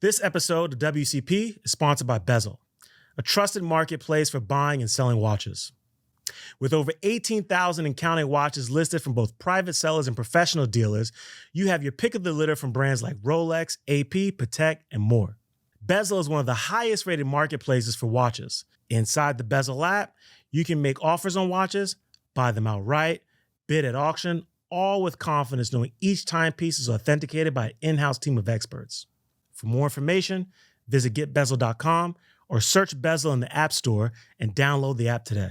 This episode of WCP is sponsored by Bezel, a trusted marketplace for buying and selling watches. With over 18,000 and counting watches listed from both private sellers and professional dealers, you have your pick of the litter from brands like Rolex, AP, Patek, and more. Bezel is one of the highest rated marketplaces for watches. Inside the Bezel app, you can make offers on watches, buy them outright, bid at auction, all with confidence knowing each timepiece is authenticated by an in-house team of experts. For more information, visit getbezel.com or search Bezel in the App Store and download the app today.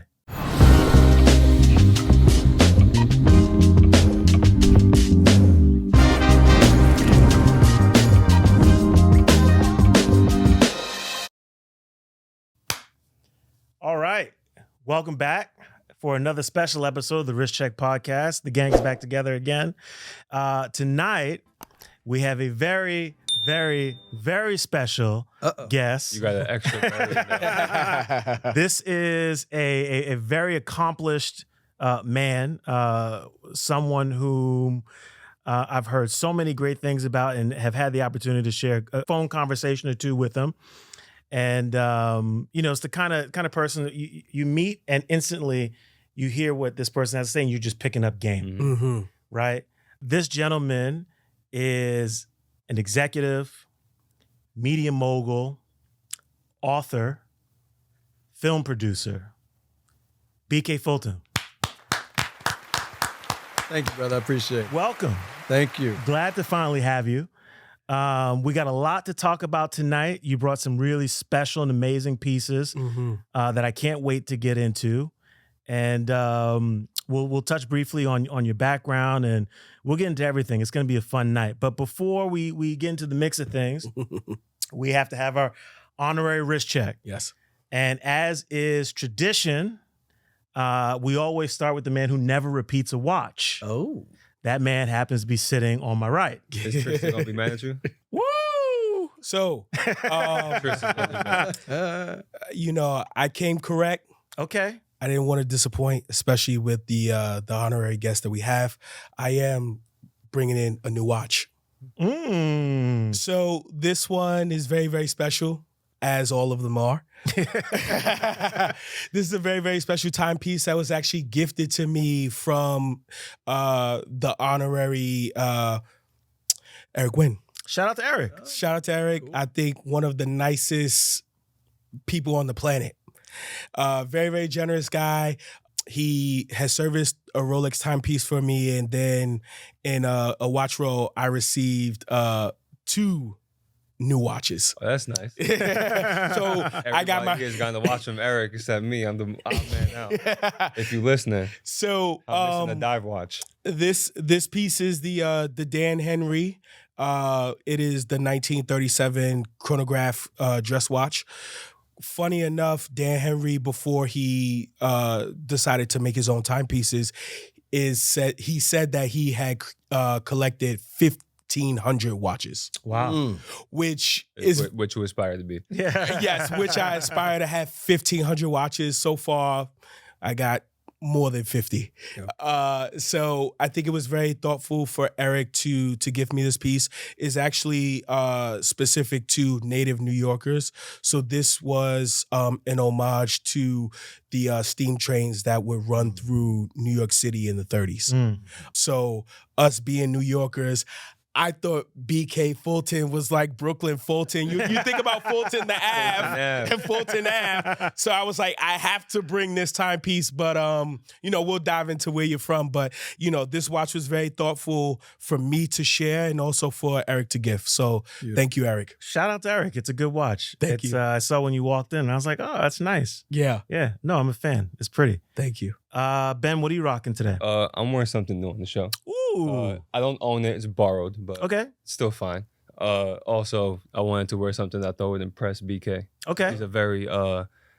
All right. Welcome back for another special episode of the Wrist Check Podcast. The gang is back together again. Tonight, we have a very special guest. You got an extra very now. This is a very accomplished man, someone whom I've heard so many great things about and have had the opportunity to share a phone conversation or two with him. And, it's the kind of person that you meet and instantly you hear what this person has to say and you're just picking up game, Mm-hmm. right? This gentleman is an executive, media mogul, author, film producer, BK Fulton. Thank you, brother. I appreciate it. Welcome. Thank you. Glad to finally have you. We got a lot to talk about tonight. You brought some really special and amazing pieces that I can't wait to get into. And we'll touch briefly on your background and we'll get into everything. It's going to be a fun night. But before we get into the mix of things, we have to have our honorary wrist check. Yes. And as is tradition, we always start with the man who never repeats a watch. Oh. That man happens to be sitting on my right. Is Tristan gonna be mad at you? Woo! So, Tristan's gonna be mad. I came correct. Okay. I didn't want to disappoint, especially with the honorary guest that we have. I am bringing in a new watch. So this one is very, very special, as all of them are. This is a very, very special timepiece that was actually gifted to me from the honorary Eric Wynn. Shout out to Eric. Shout out to Eric. Cool. I think one of the nicest people on the planet. Very, very generous guy. He has serviced a Rolex timepiece for me, and then in a watch roll, I received 2 new watches. Oh, that's nice. So I got my. You guys got to watch from Eric except me. I'm the odd man out. If you listening, So I'm missing a dive watch. this piece is the Dan Henry. It is the 1937 chronograph dress watch. Funny enough, Dan Henry, before he decided to make his own timepieces, he said that he had collected 1,500 watches. Wow. Which is What you aspire to be. Yeah. yes, which I aspire to have 1,500 watches. So far, I got more than 50. So I think it was very thoughtful for Eric to give me this piece. It's actually specific to native New Yorkers. So this was an homage to the steam trains that would run through New York City in the 30s. So us being New Yorkers, I thought BK Fulton was like Brooklyn Fulton. You think about Fulton the Ave and Fulton Ave. So I was like, I have to bring this timepiece, but we'll dive into where you're from. But this watch was very thoughtful for me to share and also for Eric to give. So Thank you, Eric. Shout out to Eric. It's a good watch. Thank you. I saw when you walked in and I was like, oh, that's nice. Yeah. Yeah. No, I'm a fan. It's pretty. Thank you. Ben, what are you rocking today? I'm wearing something new on the show. Ooh. I don't own it. It's borrowed, but Okay. it's still fine. Also, I wanted to wear something I thought would impress BK. Okay. He's a very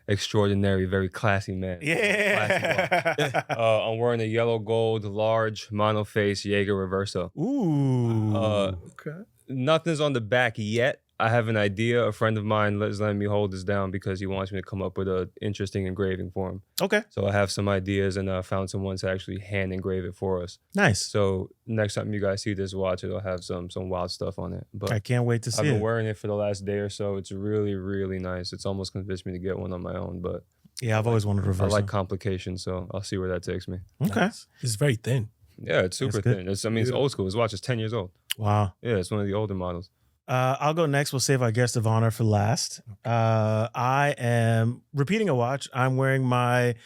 extraordinary, very classy man. Yeah. Classy watch. I'm wearing a yellow gold large monoface Jaeger Reverso. Ooh. Okay. Nothing's on the back yet. I have an idea. A friend of mine is letting me hold this down because he wants me to come up with an interesting engraving for him. Okay. So I have some ideas, and I found someone to actually hand engrave it for us. Nice. So next time you guys see this watch, it'll have some wild stuff on it. But I can't wait to see I've been it. wearing it for the last day or so. It's really, really nice. It's almost convinced me to get one on my own, but Yeah, I've always wanted to I reverse. like complications, so I'll see where that takes me. Okay. Nice. It's very thin. Yeah, it's super That's good. thin. It's old school. This watch is 10 years old. Wow. Yeah, it's one of the older models. I'll go next. We'll save our guest of honor for last. I am repeating a watch. I'm wearing my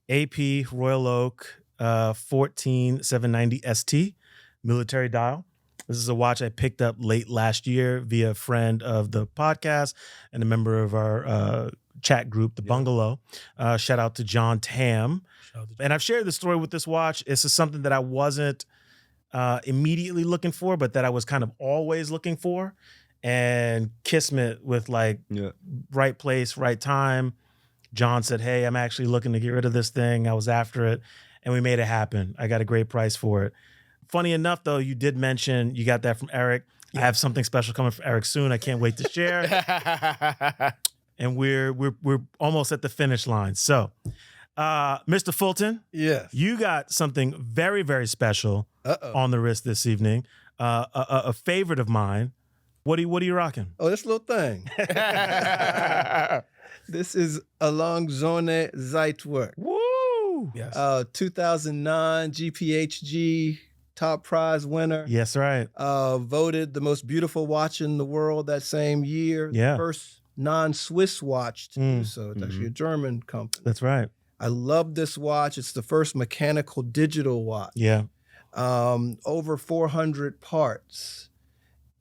AP Royal Oak 14790 ST military dial. This is a watch I picked up late last year via a friend of the podcast and a member of our chat group, The Bungalow. Shout out to John Tam. And I've shared the story with this watch. It's just something that I wasn't immediately looking for, but that I was kind of always looking for. And Kismet with like right place, right time. John said, hey, I'm actually looking to get rid of this thing. I was after it and we made it happen. I got a great price for it. Funny enough, though, you did mention you got that from Eric. I have something special coming from Eric soon. I can't wait to share. And we're almost at the finish line. So, Mr. Fulton, Yes. you got something very, very special on the wrist this evening. A favorite of mine. What are you rocking? Oh, this little thing. This is a Longzone Zeitwerk. Woo! Yes. 2009 GPHG top prize winner. Yes, right. Voted the most beautiful watch in the world that same year. Yeah. First non-Swiss watch to do Mm. so. It's actually a German company. That's right. I love this watch. It's the first mechanical digital watch. Yeah. Over 400 parts.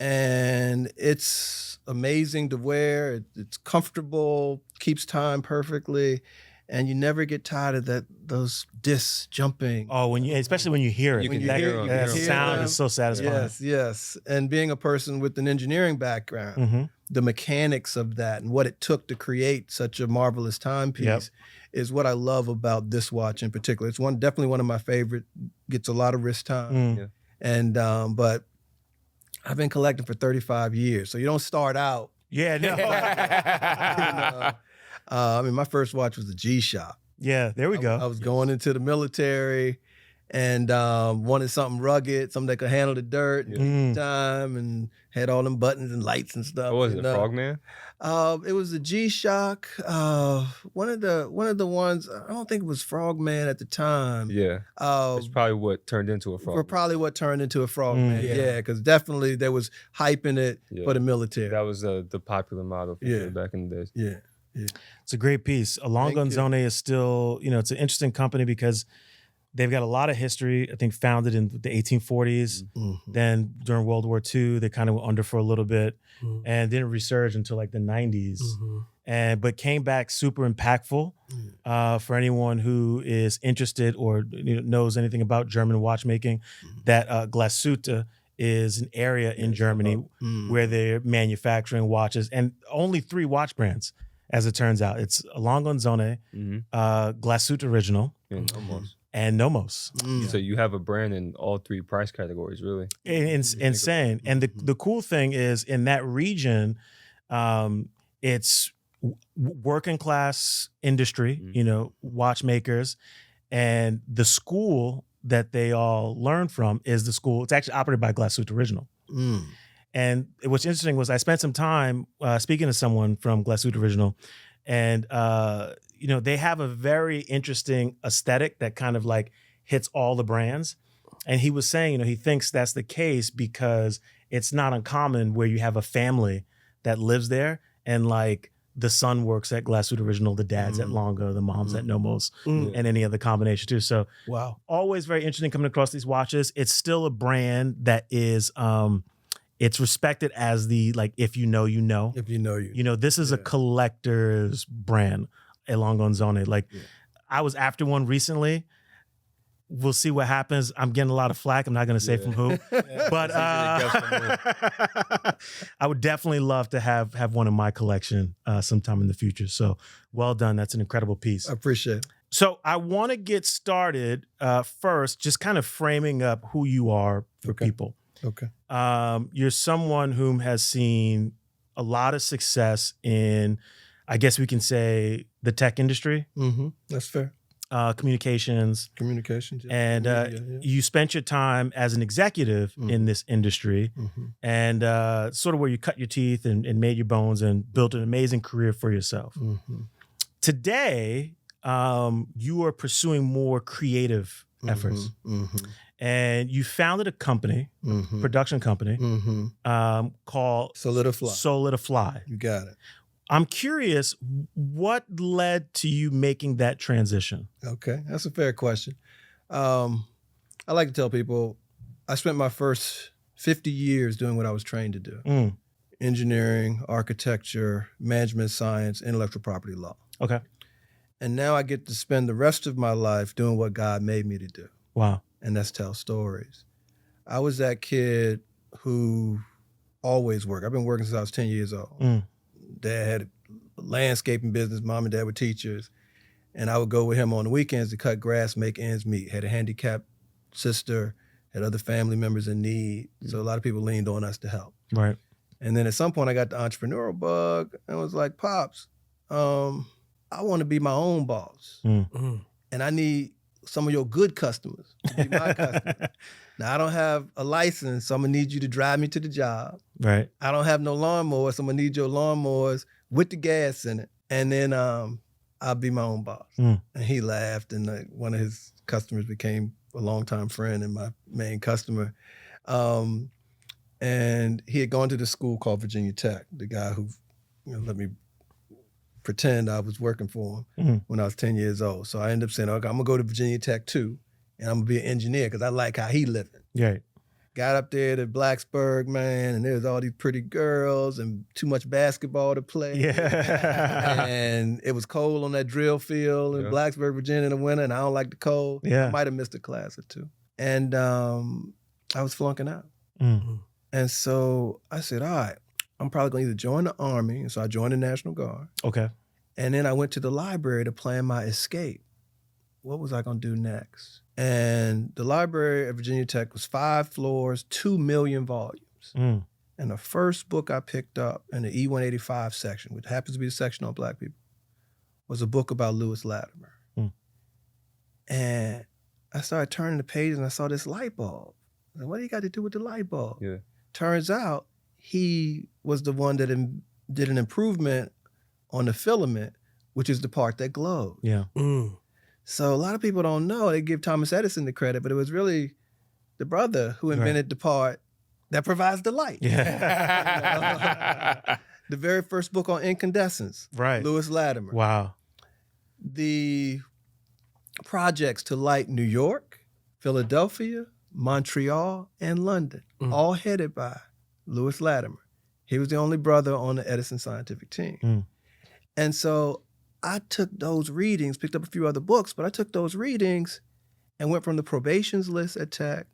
And it's amazing to wear. It's comfortable, keeps time perfectly, and you never get tired of those discs jumping. Oh, especially when you hear it. You can that hear 'em, that you hear 'em. sound is so satisfying. Yes, yes. And being a person with an engineering background, Mm-hmm. the mechanics of that and what it took to create such a marvelous timepiece is what I love about this watch in particular. It's definitely one of my favorite. Gets a lot of wrist time, Mm. Yeah. and but I've been collecting for 35 years, so you don't start out. Yeah, no. I mean, my first watch was the G-Shock. Yeah, there we I go. was going into the military and wanted something rugged, something that could handle the dirt and time, and had all them buttons and lights and stuff. What was you it, know. Frogman? It was the G-Shock. One of the ones. I don't think it was Frogman at the time. Yeah. It's probably what turned into a For Frogman. probably what turned into a Frogman. yeah. Yeah, because definitely there was hype in it Yeah. for the military. That was the popular model for sure back in the days. Yeah. It's a great piece. Thank you. Longzone is still, it's an interesting company because they've got a lot of history. I think founded in the 1840s. Mm-hmm. Then during World War II, they kind of went under for a little bit Mhm. and didn't resurge until like the 90s. Mhm. But came back super impactful for anyone who is interested or knows anything about German watchmaking. That Glashütte is an area in Germany where they're manufacturing watches, and only 3 watch brands, as it turns out. It's Longzone, Glashütte Original, And almost. and Nomos. Mm. So you have a brand in all 3 price categories, really. Insane. And the cool thing is in that region, it's working class industry, watchmakers, and the school that they all learn from is the school. It's actually operated by Glashütte Original. Mm. And what's interesting was I spent some time speaking to someone from Glashütte Original, and they have a very interesting aesthetic that kind of like hits all the brands. And he was saying, he thinks that's the case because it's not uncommon where you have a family that lives there, and like the son works at Glashütte Original, the dad's at Longo, the mom's at Nomos, and any other combination too. So Wow. always very interesting coming across these watches. It's still a brand that is it's respected as the, like, if you know, you know. If you know you. This is a collector's brand, a Longzone. Like, I was after one recently. We'll see what happens. I'm getting a lot of flack. I'm not going to say from who. But I would definitely love to have one in my collection sometime in the future. So well done. That's an incredible piece. I appreciate it. So I want to get started first, just kind of framing up who you are for people. Okay. You're someone whom has seen a lot of success in, I guess we can say, the tech industry, That's fair. Communications. Communications. Yeah. And Media, yeah. you spent your time as an executive in this industry, and sort of where you cut your teeth and made your bones and built an amazing career for yourself. Today, you are pursuing more creative efforts. And you founded a company, production company, called Solidify. You got it. I'm curious, what led to you making that transition? Okay, that's a fair question. I like to tell people I spent my first 50 years doing what I was trained to do. Engineering, architecture, management science, intellectual property law. Okay. And now I get to spend the rest of my life doing what God made me to do. Wow. And that's tell stories. I was that kid who always worked. I've been working since I was 10 years old. Dad had a landscaping business. Mom and dad were teachers. And I would go with him on the weekends to cut grass, make ends meet. Had a handicapped sister, had other family members in need. So a lot of people leaned on us to help. Right. And then at some point I got the entrepreneurial bug and was like, Pops, I want to be my own boss. And I need some of your good customers to be my customers. Now, I don't have a license, so I'm going to need you to drive me to the job. Right. I don't have no lawnmower, so I'm going to need your lawnmowers with the gas in it. And then I'll be my own boss. And he laughed, and one of his customers became a longtime friend and my main customer. And he had gone to this school called Virginia Tech, the guy who let me pretend I was working for him when I was 10 years old. So I ended up saying, okay, I'm going to go to Virginia Tech too, and I'm going to be an engineer because I like how he living. Right. Got up there to Blacksburg, man, and there was all these pretty girls and too much basketball to play. Yeah. And it was cold on that drill field in Blacksburg, Virginia in the winter, and I don't like the cold. Yeah. I might have missed a class or two. And I was flunking out. And so I said, all right, I'm probably going to either join the Army. And so I joined the National Guard. Okay. And then I went to the library to plan my escape. What was I going to do next? And the library at Virginia Tech was 5 floors, 2 million volumes. And the first book I picked up in the E185 section, which happens to be the section on Black people, was a book about Lewis Latimer. And I started turning the pages and I saw this light bulb. I said, what do you got to do with the light bulb? Yeah. Turns out he was the one that did an improvement on the filament, which is the part that glows. Yeah. So a lot of people don't know. They give Thomas Edison the credit, but it was really the brother who invented the part that provides the light. Yeah. The very first book on incandescence, Right. Lewis Latimer. Wow. The projects to light New York, Philadelphia, Montreal, and London, all headed by Lewis Latimer. He was the only brother on the Edison scientific team. And so I took those readings, picked up a few other books, but I took those readings and went from the probations list at Tech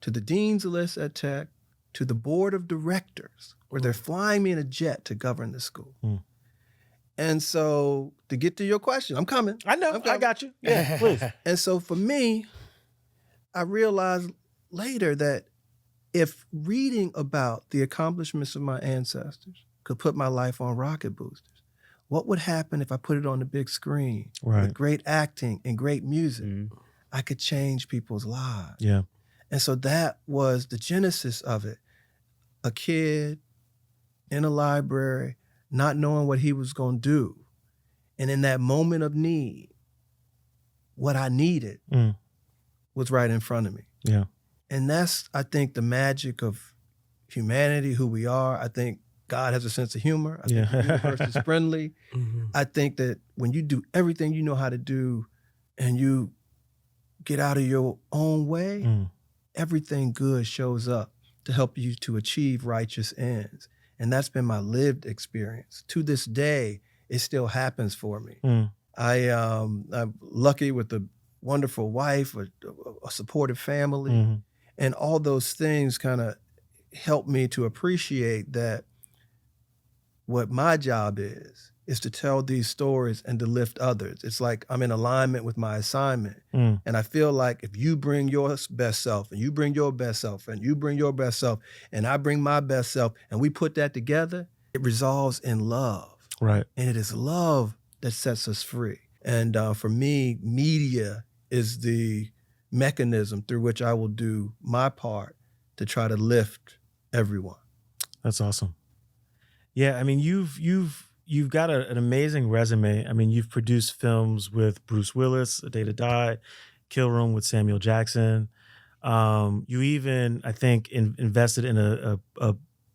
to the dean's list at Tech to the board of directors, where they're flying me in a jet to govern the school. And so to get to your question, I'm coming. I know. I got you. Yeah, please. And so for me, I realized later that if reading about the accomplishments of my ancestors could put my life on rocket boosters, what would happen if I put it on the big screen with great acting and great music? I could change people's lives. Yeah. And so that was the genesis of it. A kid in a library, not knowing what he was going to do. And in that moment of need, what I needed was right in front of me. Yeah. And that's, I think, the magic of humanity, who we are. I think God has a sense of humor. I think the universe is friendly. I think that when you do everything you know how to do and you get out of your own way, everything good shows up to help you to achieve righteous ends. And that's been my lived experience. To this day, it still happens for me. I'm lucky with a wonderful wife, a supportive family, and all those things kind of help me to appreciate that what my job is to tell these stories and to lift others. It's like I'm in alignment with my assignment. And I feel like if you bring your best self and you bring your best self and you bring your best self and I bring my best self and we put that together, it resolves in love. Right. And it is love that sets us free. And for me, media is the mechanism through which I will do my part to try to lift everyone. That's awesome. Yeah, I mean, you've got an amazing resume. I mean, you've produced films with Bruce Willis, A Day to Die, Kill Room with Samuel Jackson. You even, I think, invested in a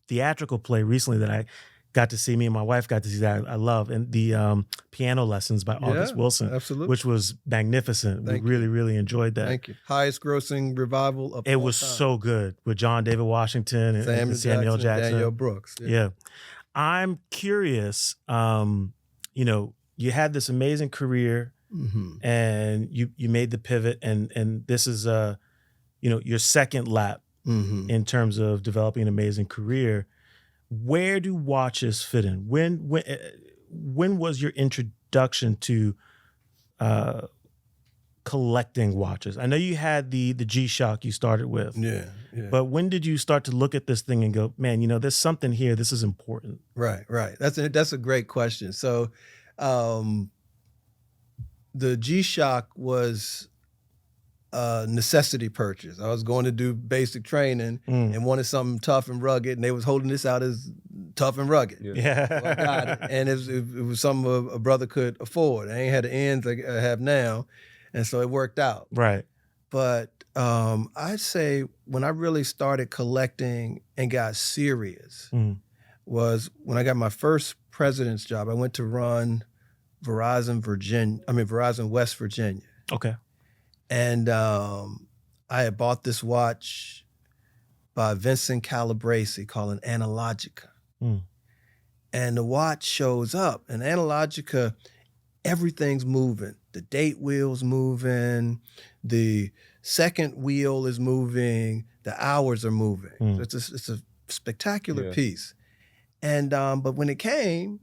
theatrical play recently that I got to see. Me and my wife got to see that I love, and the Piano Lessons by August Wilson, absolutely. which was magnificent. Thank we really, really enjoyed that. Thank you. Highest grossing revival of It all was time. so good with John David Washington and Samuel Jackson. Danielle Brooks. Yeah. I'm curious, you know, you had this amazing career and you made the pivot and this is you know, your second lap in terms of developing an amazing career. Where do watches fit in? When was your introduction to collecting watches? I know you had the G-Shock you started with. Yeah. But when did you start to look at this thing and go, man, you know, there's something here. This is important. Right. That's a great question. So the G-Shock was a necessity purchase. I was going to do basic training and wanted something tough and rugged, and they was holding this out as tough and rugged. Yeah. So I got it. And it was something a brother could afford. I ain't had the ends I have now, and so it worked out. Right. But I'd say when I really started collecting and got serious was when I got my first president's job. I went to run Verizon West Virginia. Okay. And I had bought this watch by Vincent Calabrese called an Analogica. And the watch shows up. And Analogica, everything's moving. The date wheel's moving. The second wheel is moving. The hours are moving. So it's a spectacular piece. And but when it came,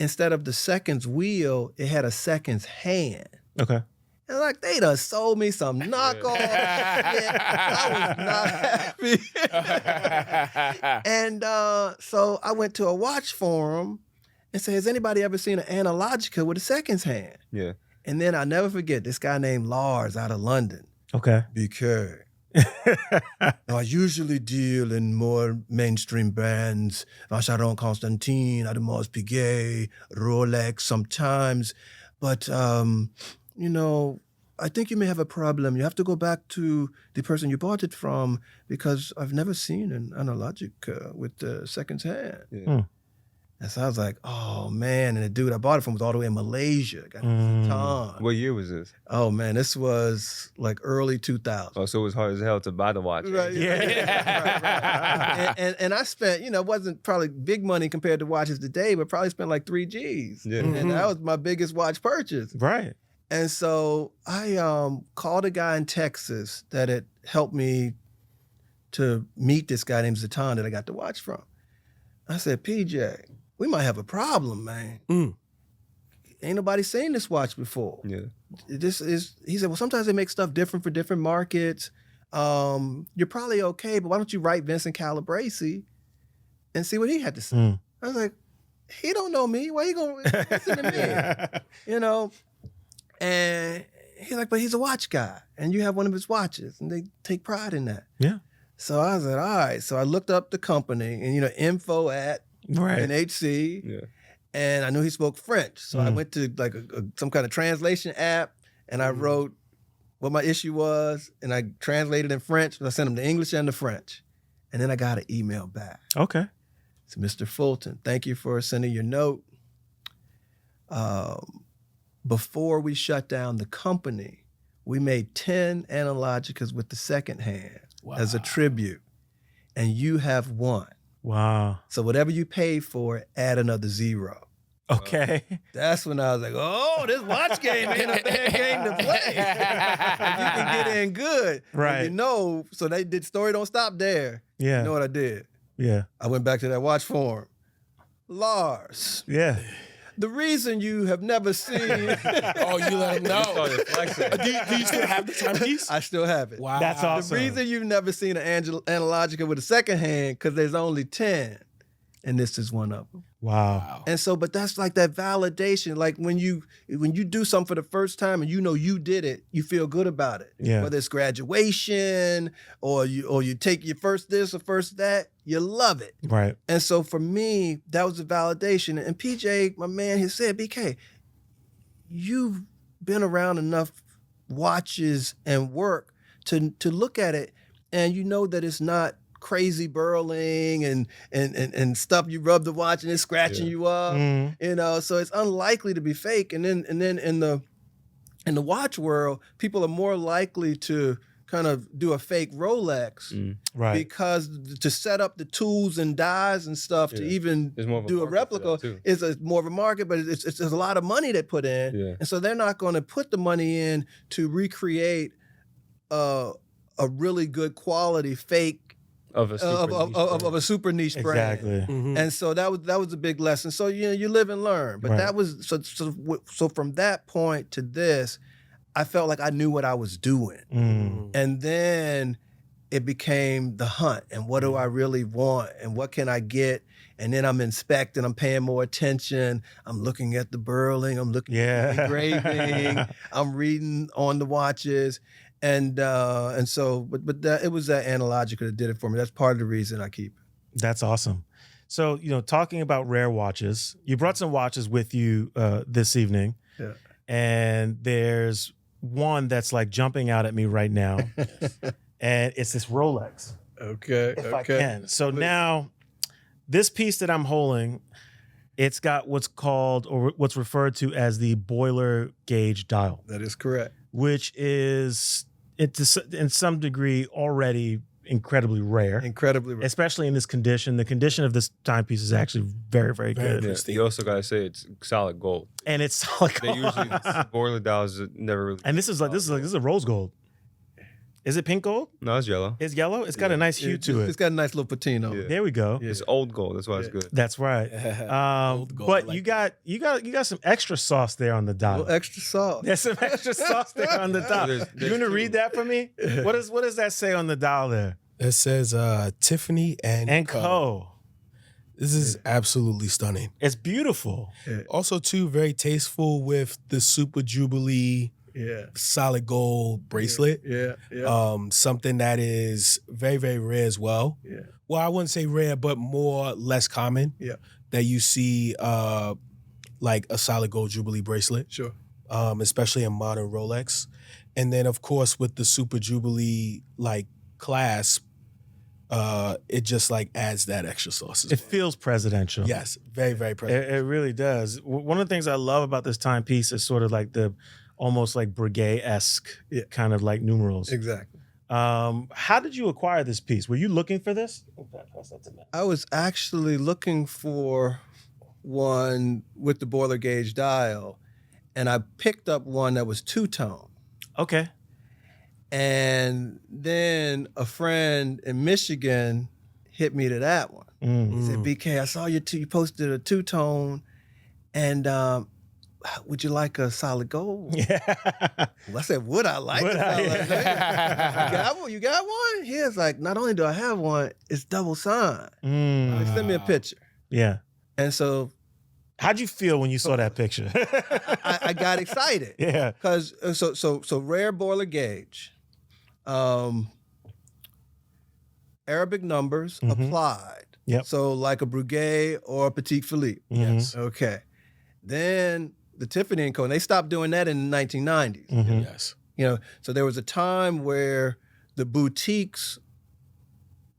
instead of the seconds whole, it had a seconds hand. Okay. And like, they done sold me some knockoff. I was not happy. And so I went to a watch forum and said, has anybody ever seen an Analogica with a seconds hand? Yeah. And then I'll never forget this guy named Lars out of London. Okay. BK. I usually deal in more mainstream brands, Vacheron Constantin, Audemars Piguet, Rolex sometimes. But you know, I think you may have a problem. You have to go back to the person you bought it from because I've never seen an Analogica with the seconds hand. Yeah. And so I was like, oh man. And the dude I bought it from was all the way in Malaysia. Got this time. What year was this? Oh man, this was like early 2000s. Oh, so it was hard as hell to buy the watch. Right. Yeah. Right. And I spent, you know, it wasn't probably big money compared to watches today, but probably spent like 3 G's. Yeah. And that was my biggest watch purchase. Right. And so I called a guy in Texas that had helped me to meet this guy named Zatan that I got the watch from. I said, PJ, we might have a problem, man. Ain't nobody seen this watch before. Yeah. He said, well, sometimes they make stuff different for different markets. You're probably okay, but why don't you write Vincent Calabrese and see what he had to say? I was like, he don't know me. Why you gonna listen to me? You know? And he's like, but he's a watch guy, and you have one of his watches, and they take pride in that. Yeah. So I was like, all right. So I looked up the company, and you know, info at NHC. Yeah. And I knew he spoke French. So I went to like some kind of translation app, and I wrote what my issue was, and I translated in French. I sent him the English and the French. And then I got an email back. Okay. It's Mr. Fulton. Thank you for sending your note. Before we shut down the company, we made 10 Analogicas with the second hand as a tribute. And you have one. Wow. So whatever you paid for it, add another 0. Okay. That's when I was like, oh, this watch game ain't a bad game to play. You can get in good. Right. And you know, so they did story don't stop there. Yeah. You know what I did? Yeah. I went back to that watch forum. Lars, Yeah. the reason you have never seen... Oh, you let him know. Started flexing. Do you still have the timepiece? I still have it. Wow. That's awesome. The reason you've never seen an Analogica with a second hand, because there's only 10. and this is one of them. Wow. And so, but that's like that validation. Like when you do something for the first time and you know you did it, you feel good about it. Yeah. Whether it's graduation or you take your first this or first that, you love it. Right. And so for me, that was a validation. And PJ, my man, he said, BK, you've been around enough watches and work to look at it, and you know that it's not crazy burling and stuff. You rub the watch and it's scratching you up, you know. So it's unlikely to be fake. And then in the watch world, people are more likely to kind of do a fake Rolex, Right. because to set up the tools and dies and stuff to even do a replica is more of a market, but it's a lot of money they put in, and so they're not going to put the money in to recreate a really good quality fake of a super niche super niche brand. Exactly. And so that was a big lesson. So you live and learn. But Right. that was so from that point to this, I felt like I knew what I was doing. And then it became the hunt, and what do I really want, and what can I get? And then I'm inspecting, I'm paying more attention, I'm looking at the burling, I'm looking at the engraving, I'm reading on the watches. And so, but it was that analogical that did it for me. That's part of the reason I keep it. That's awesome. So, talking about rare watches, you brought some watches with you this evening. Yeah. And there's one that's like jumping out at me right now. And it's this Rolex. Okay. If I can. So now, this piece that I'm holding, it's got what's called, or what's referred to as, the boiler gauge dial, That is correct. which is, in some degree, already incredibly rare. Incredibly rare. Especially in this condition. The condition of this timepiece is actually very, very good. Yeah, you also gotta say it's solid gold. And it's solid They gold. usually boiler dials never really. And this is a rose gold. Is it pink gold? No, it's yellow. It's yellow? It's got a nice hue to it. It's got a nice little patina. Yeah. There we go. It's old gold. That's why it's good. That's right. Old gold, But I like you got some extra sauce there on the A dial. little extra sauce. There's some extra sauce there on the dial. There's You gonna two. read that for me? What does that say on the dial there? It says Tiffany and Co. This is absolutely stunning. It's beautiful. Also, too, very tasteful with the Super Jubilee Yeah. solid gold bracelet. Yeah. Something that is very, very rare as well. Yeah. Well, I wouldn't say rare, but less common. Yeah. That you see like a solid gold Jubilee bracelet, Sure. especially in modern Rolex. And then, of course, with the Super Jubilee like clasp, it just like adds that extra sauce as It well. feels presidential. Yes, very, very present. It really does. One of the things I love about this timepiece is sort of like the almost like Breguet-esque kind of like numerals. Exactly. How did you acquire this piece? Were you looking for this? I was actually looking for one with the boiler gauge dial, and I picked up one that was two-tone. Okay. And then a friend in Michigan hit me to that one. He said, BK, I saw you posted a two-tone, and would you like a solid gold? Yeah. Well, I said, would I like Would a I? solid gold? You got one? He was like, not only do I have one, it's double signed. Like, send me a picture. Yeah. And so How'd you feel when you saw that picture? I got excited. Yeah. Because so rare boiler gauge, Arabic numbers applied. Yep. So like a Breguet or a Petit Philippe. Yes. Okay. Then the Tiffany & Co. And they stopped doing that in the 1990s. Yes. So there was a time where the boutiques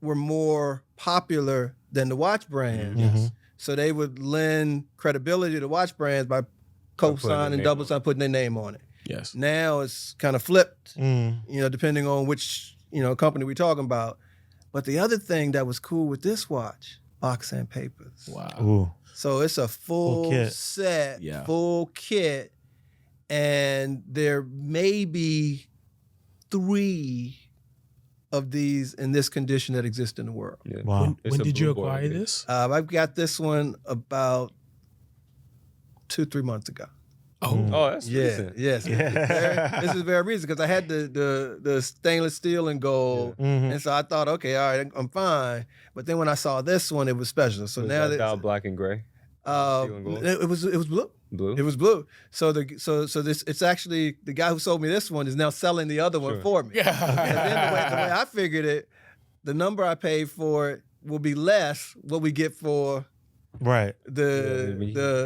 were more popular than the watch brands. So they would lend credibility to watch brands by co-sign and double sign, putting their name on it. Yes. Now it's kind of flipped, depending on which, company we're talking about. But the other thing that was cool with this watch, box and papers. Wow. Ooh. So it's a full kit. set, Yeah. full kit, and there may be 3 of these in this condition that exist in the world. Yeah. Wow. It's When a did blue you boiler acquire gauge. this? I've got this one about 2-3 months ago. Oh, that's Yeah, recent. yes. This is very recent because I had the stainless steel and gold, Mhm. and so I thought, okay, all right, I'm fine. But then when I saw this one, it was special. So Was now that dial black and gray? Steel and gold? it was blue. Blue? It was blue. So this it's actually the guy who sold me this one is now selling the other one Sure. for me. Yeah. And then the way I figured it, the number I paid for it will be less what we get for Right. when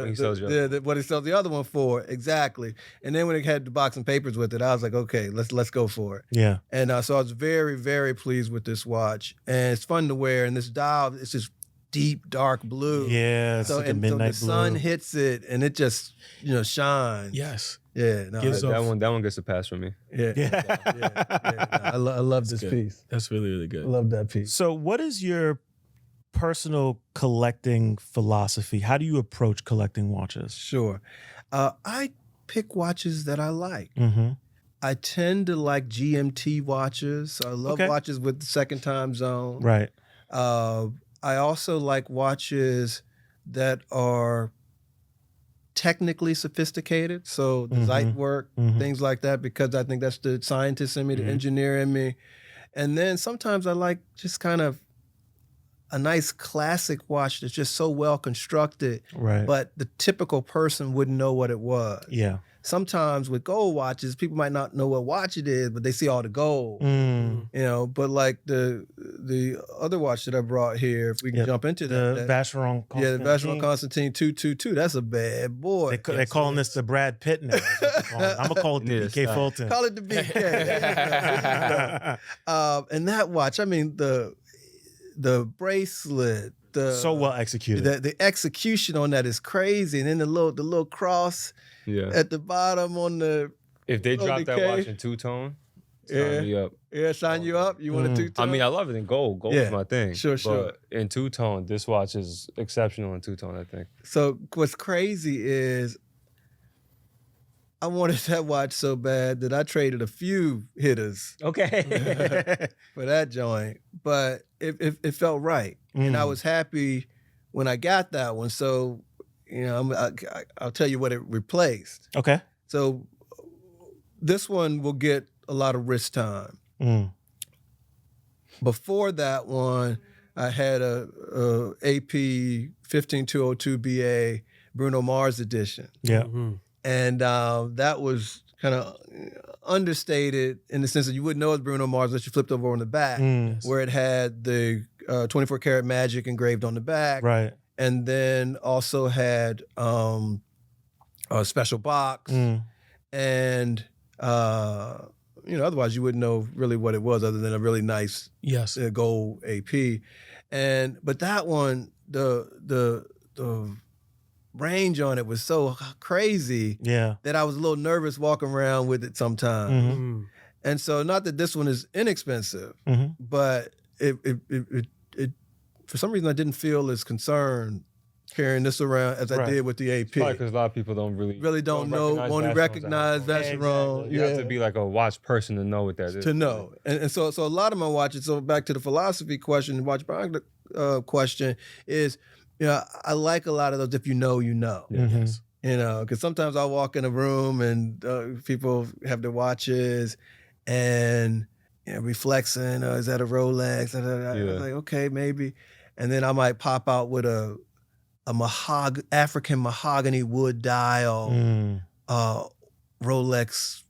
he sells your what he sells the other one for. Exactly. And then when it had the box and papers with it, I was like, okay, let's go for it. Yeah. And so I was very, very pleased with this watch. And it's fun to wear. And this dial, it's just deep, dark blue. Yeah. It's like a So midnight the sun blue. hits it and it just, shines. Yes. Yeah. No, Gives that off- one gets a pass from me. yeah. Yeah. No, I love this good. piece. That's really, really I good. love that piece. So, what is your personal collecting philosophy? How do you approach collecting watches? Sure. I pick watches that I like. Mm-hmm. I tend to like GMT watches. So I love Okay. watches with the second time zone. Right. I also like watches that are technically sophisticated. So the Mhm. Zeit work, Mhm. things like that, because I think that's the scientist in me, the Mhm. engineer in me. And then sometimes I like just kind of a nice classic watch that's just so well constructed, Right. but the typical person wouldn't know what it was. Yeah. Sometimes with gold watches, people might not know what watch it is, but they see all the gold. Mm. But like the other watch that I brought here, if we can Yep. jump into The that. Vacheron Constantin. Yeah, the Vacheron Constantin 222. That's a bad boy. They're calling this the Brad Pitt now. I'm gonna call it the Yeah, BK stop. Fulton. Call it the BK. And that watch, I mean, the bracelet, So well executed. the execution on that is crazy. And then the little cross Yeah. at the bottom on the If they drop that okay. watch in two-tone, Yeah. sign me up. sign you up. You want a two-tone? I mean, I love it in gold. Gold Yeah. is my thing. Sure. But in two-tone, this watch is exceptional in two-tone, I think. So what's crazy is I wanted that watch so bad that I traded a few hitters Okay. for that joint, but it felt right, and I was happy when I got that one. So I'll tell you what it replaced. Okay. So this one will get a lot of wrist time. Mm. Before that one, I had a AP 15202 BA Bruno Mars edition. Yeah. Mhm. And that was kind of understated in the sense that you wouldn't know it's Bruno Mars unless you flipped over on the back, Mm. where it had the 24 karat magic engraved on the back, Right. and then also had a special box, Mm. and otherwise you wouldn't know really what it was other than a really nice Yes. gold AP. But that one, the range on it was so crazy Yeah. that I was a little nervous walking around with it sometimes. Mhm. Mm. And so, not that this one is inexpensive, Mhm. but it for some reason I didn't feel as concerned carrying this around as I Right. did with the AP. Probably because a lot of people don't Really don't know, want to recognize Vacheron. You have to be like a watch person to know what that is. To know. And so a lot of my watches, so back to the philosophy question, the watch buying question is, I like a lot of those if you know, you know. Yeah. Mhm. Yes. Because sometimes I'll walk in a room and people have their watches and reflexing, is that a Rolex? I Yeah. was like, okay, maybe. And then I might pop out with a African mahogany wood dial Mm. Rolex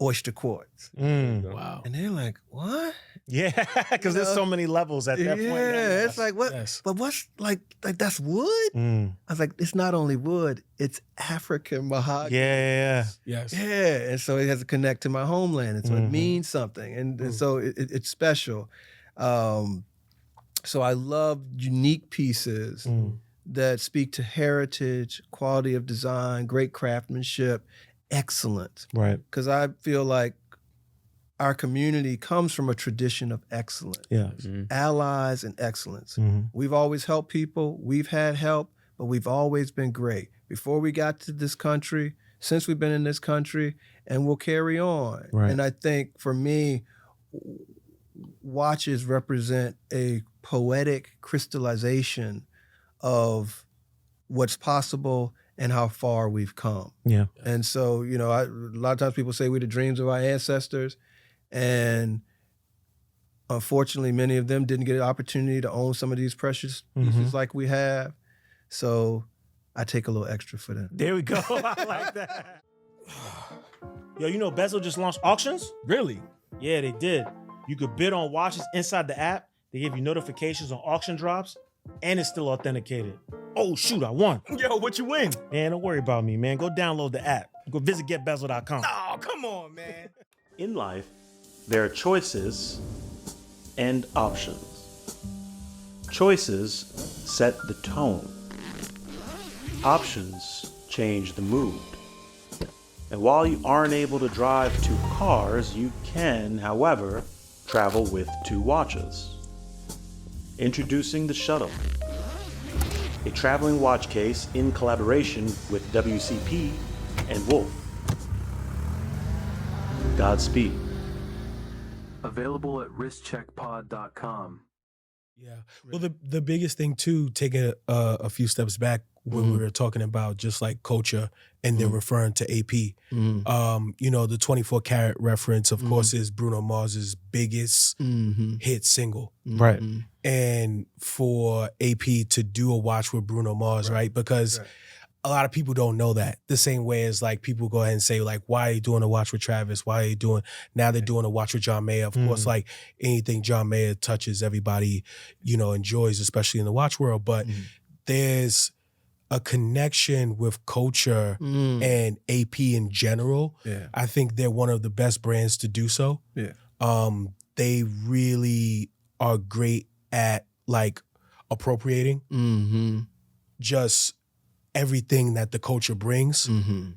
oyster quartz. Mm. Wow. And they're like, what? Yeah, because there's so many levels at that point. Yeah, it's like, what? Yes. But what's like that's wood? Mm. I was like, it's not only wood, it's African mahogany. Yeah. Yes. Yeah, and so it has to connect to my homeland, and so Mhm. it means something, and so it's special. So I love unique pieces Mm. that speak to heritage, quality of design, great craftsmanship, excellence. Right. Because I feel like our community comes from a tradition of excellence, Yeah. Mhm. allies and excellence. Mhm. We've always helped people. We've had help, but we've always been great. Before we got to this country, since we've been in this country, and we'll carry on. Right. And I think for me, watches represent a poetic crystallization of what's possible and how far we've come. Yeah. And so, you know, a lot of times people say we're the dreams of our ancestors, and unfortunately, many of them didn't get an opportunity to own some of these precious pieces like we have. So I take a little extra for them. There we go. I like that. Yo, you know Bezel just launched auctions? Really? Yeah, they did. You could bid on watches inside the app. They give you notifications on auction drops, and it's still authenticated. Oh, shoot, I won. Yo, what you win? Man, don't worry about me, man. Go download the app. Go visit getbezel.com. Oh, come on, man. In life, there are choices and options. Choices set the tone. Options change the mood. And while you aren't able to drive 2 cars, you can, however, travel with 2 watches. Introducing the Shuttle, a traveling watch case in collaboration with WCP and Wolf. Godspeed. Available at wristcheckpod.com. Yeah. Well, the biggest thing too, taking a few steps back when we were talking about just like culture and then referring to AP. You know, the 24 karat reference, of course, is Bruno Mars's biggest hit single. Right. And for AP to do a watch with Bruno Mars, right? Because a lot of people don't know that. The same way as like people go ahead and say like, why are you doing a watch with Travis? Why are you doing, now they're doing a watch with John Mayer. Of course, like anything John Mayer touches, everybody, you know, enjoys, especially in the watch world. But there's a connection with culture and AP in general. Yeah. I think they're one of the best brands to do so. Yeah. They really are great at like appropriating just everything that the culture brings,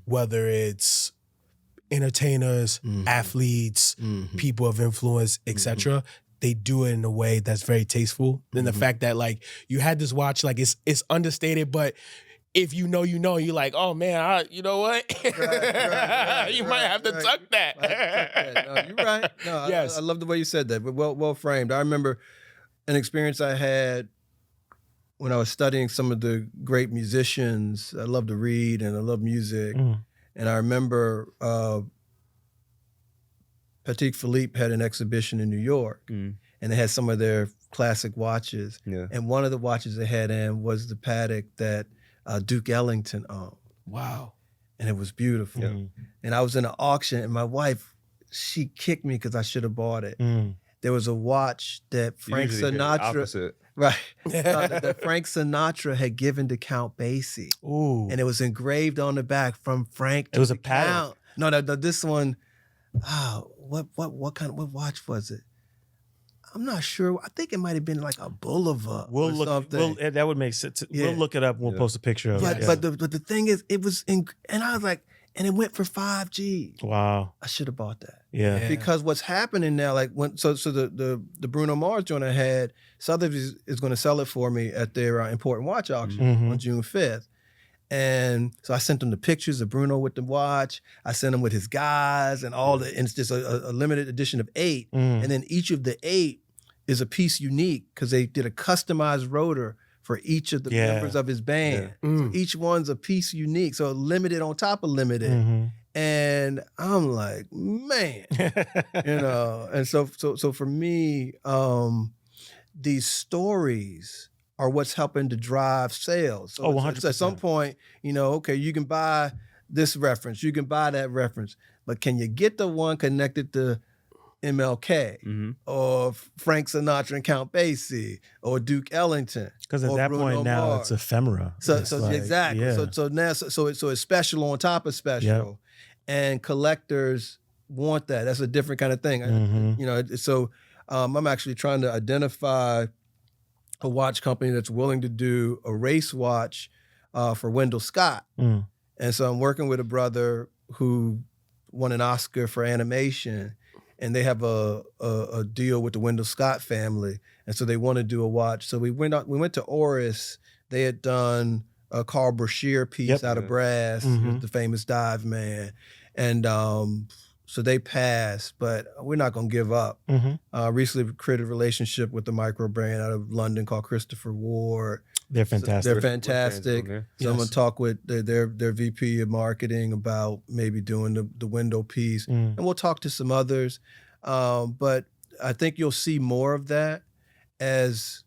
whether it's entertainers, athletes, people of influence, etc. They do it in a way that's very tasteful. And the fact that like you had this watch, like it's understated, but if you know, you're like, oh man, you know what? You might have to tuck that. No, you're right. No, Yes. I love the way you said that, but well framed. I remember an experience I had when I was studying some of the great musicians. I love to read and I love music. And I remember Patek Philippe had an exhibition in New York, and they had some of their classic watches. Yeah. And one of the watches they had in was the Patek that Duke Ellington owned. Wow. And it was beautiful. Yeah. And I was in an auction, and my wife, she kicked me because I should have bought it. There was a watch that Frank Usually the Sinatra, opposite. right? That Frank Sinatra had given to Count Basie, Ooh. and it was engraved on the back from Frank. It was a to Patek. Count. No, this one. What watch was it? I'm not sure. I think it might have been like a Boulevard We'll or look. something. That would make sense. Yeah. We'll look it up and we'll post a picture of but it. but the thing is, it was in, and I was like, and it went for $5,000. Wow. I should have bought that. Yeah. Because what's happening now, like when the Bruno Mars joint I had, Sotheby's is going to sell it for me at their important watch auction on June 5th. And so I sent them the pictures of Bruno with the watch. I sent him with his guys and all the, and it's just a limited edition of 8. And then each of the 8 is a piece unique because they did a customized rotor for each of the members of his band. So each one's a piece unique. So limited on top of limited. And I'm like, man, you know. And so for me, these stories are what's helping to drive sales. So 100%. at some point, you know, okay, you can buy this reference, you can buy that reference, but can you get the one connected to MLK or Frank Sinatra and Count Basie or Duke Ellington? Because at or that Bruno point now Mars? it's ephemera. So It's like, exactly. yeah. So now so it's special on top of special, and collectors want that. That's a different kind of thing. You know, so I'm actually trying to identify a watch company that's willing to do a race watch for Wendell Scott, and so I'm working with a brother who won an Oscar for animation, and they have a deal with the Wendell Scott family, and so they want to do a watch. So we went to Oris. They had done a Carl Brashear piece out of brass, the famous dive man, and so they passed, but we're not going to give up. Recently created a relationship with the micro brand out of London called Christopher Ward. They're fantastic. They're fantastic. We're fans of them, Someone talk with their VP of marketing about maybe doing the window piece, and we'll talk to some others. But I think you'll see more of that as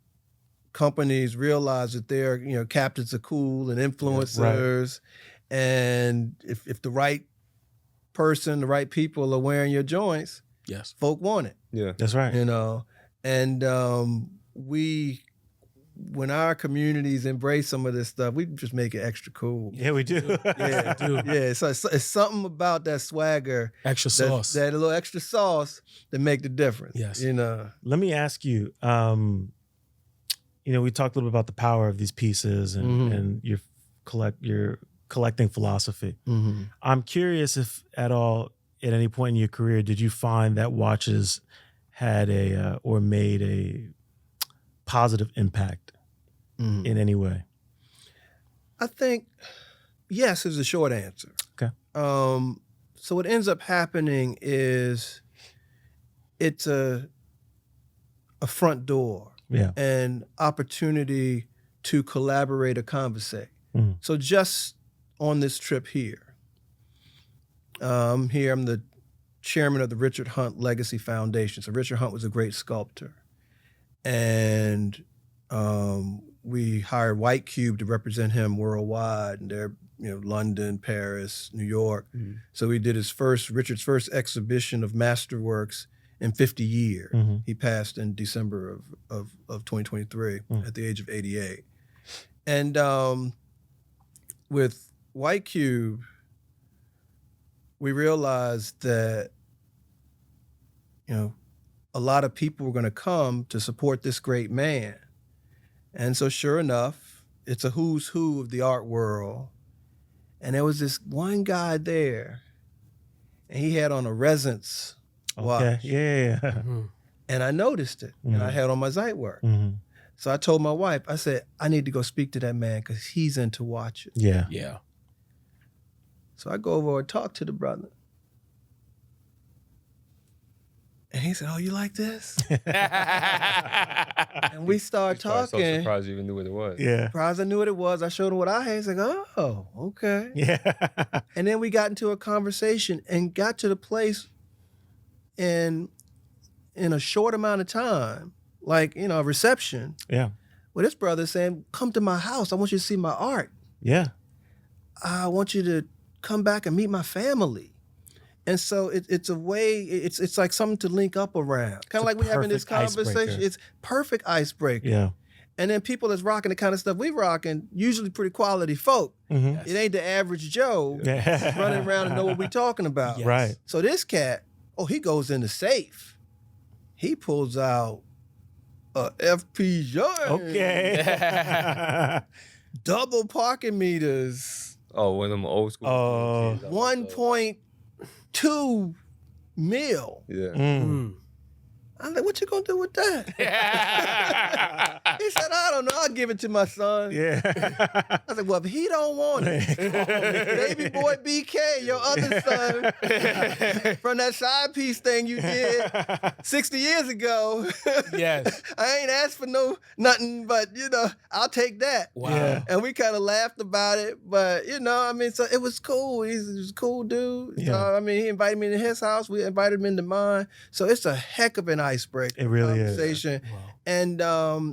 companies realize that they're captains of cool and influencers, and if the right person, the right people are wearing your joints, Yes. folk want it. Yeah. That's right. And when our communities embrace some of this stuff, we just make it extra cool. Yeah, we do. Yeah, yeah. So it's something about that swagger, Extra sauce. that little extra sauce that make the difference. Yes. Let me ask you. We talked a little bit about the power of these pieces and your collecting philosophy. Mm-hmm. I'm curious if at all, at any point in your career, did you find that watches had or made a positive impact in any way? I think yes is the short answer. Okay. So what ends up happening is it's a front door. Yeah. An opportunity to collaborate or conversate. Mhm. So just on this trip here, I'm the chairman of the Richard Hunt Legacy Foundation. So Richard Hunt was a great sculptor. And we hired White Cube to represent him worldwide. And they're, London, Paris, New York. Mm-hmm. So we did Richard's first exhibition of masterworks in 50 years. Mm-hmm. He passed in December of 2023 at the age of 88. And with White Cube, we realized that, a lot of people were going to come to support this great man. And so sure enough, it's a who's who of the art world. And there was this one guy there, and he had on a Resonance watch. Okay. Yeah. And I noticed it, and I had on my Zeitwerk. Mm-hmm. So I told my wife, I said, I need to go speak to that man because he's into watches. Yeah. Yeah. So I go over and talk to the brother. And he said, oh, you like this? And we start I was so talking. surprised you even knew what it was. Yeah. Surprised I knew what it was. I showed him what I had. He's like, oh, okay. Yeah. And then we got into a conversation and got to the place in a short amount of time, like, a reception, Yeah. where this brother saying, come to my house. I want you to see my art. Yeah. I want you to come back and meet my family. And so it's a way, it's like something to link up around. Kind of like we're having this perfect conversation. icebreaker. It's perfect icebreaker. Yeah. And then people that's rocking the kind of stuff we rocking, usually pretty quality folk. Mm-hmm. It ain't the average Joe Yeah. running around and know what we talking about. Yes. Right. So this cat, he goes in the safe. He pulls out a FP joint. Okay. Double parking meters. Oh, one of them old school. Oh. GMTs, I like those. 1.2 mil. Yeah. Mm. I'm like, what you gonna do with that? He said, I don't know. I'll give it to my son. Yeah. I said, well, if he don't want it, baby boy BK, your other son, from that side piece thing you did 60 years ago. Yes. I ain't asked for nothing, but I'll take that. Wow. Yeah. And we kind of laughed about it, but so it was cool. He was a cool dude. Yeah. So, he invited me to his house. We invited him into mine. So it's a heck of an icebreaker. It really is. conversation. Wow.